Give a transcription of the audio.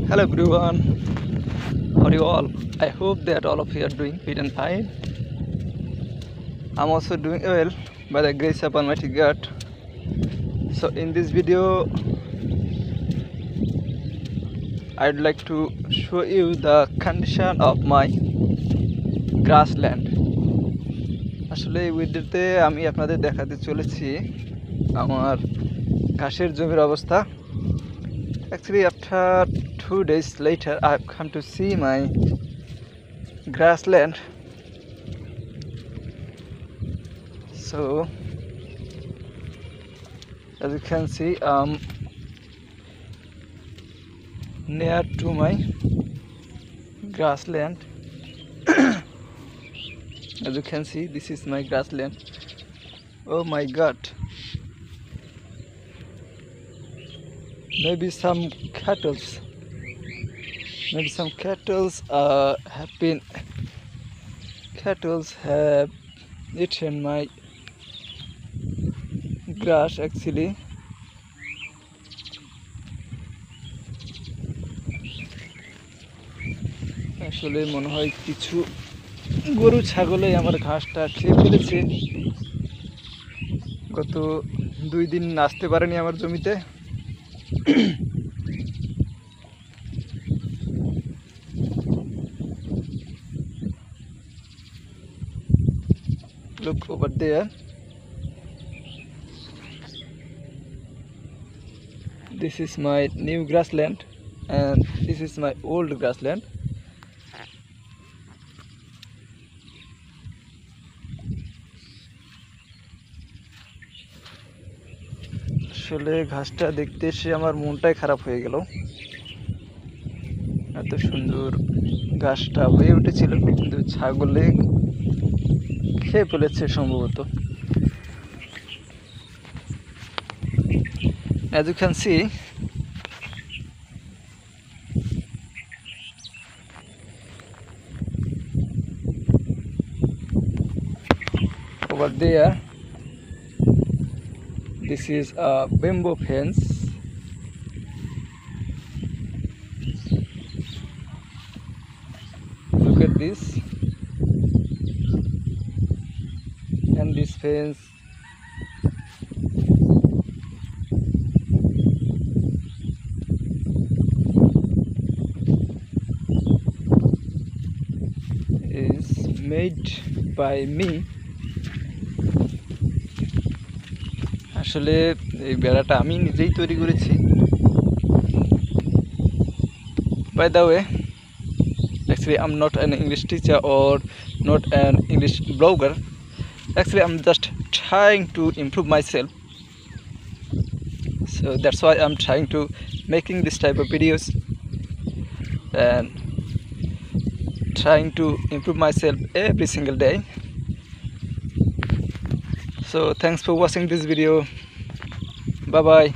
Hello everyone, how are you all? I hope that all of you are doing fit and fine. I'm also doing well by the grace of Almighty God. So in this video, I'd like to show you the condition of my grassland. আসলে এই ভিডিওতে আমি আপনাদের দেখাতে চলেছি আমার ঘাসের জমির অবস্থা. Actually, after 2 days later, I've come to see my grassland. So, as you can see, near to my grassland. As you can see, this is my grassland. Oh my God! Maybe some cattle have eaten my grass actually. আসলে মনে হয় কিছু গরু ছাগলে আমার ঘাসটা খেয়ে ফেলেছে। গত 2 দিন আসতে পারেনি আমার জমিতে। Look over there. This is my new grassland and this is my old grassland. আসলে ঘাসটা দেখতে এসে আমার মনটাই খারাপ হয়ে গেল। এত সুন্দর ঘাসটা হয়ে উঠেছিল কিন্তু ছাগলে খেয়ে ফেলেছে সম্ভবত। As you can see, over there, this is a bamboo fence. Look at this, and this fence is made by me. আসলে এই বেড়াটা আমি নিজেই তৈরি করেছি। By the way, actually I'm not an English teacher or not an English blogger. Actually I'm just trying to improve myself. So that's why I'm trying to making this type of videos and trying to improve myself every single day. So thanks for watching this video. Bye bye.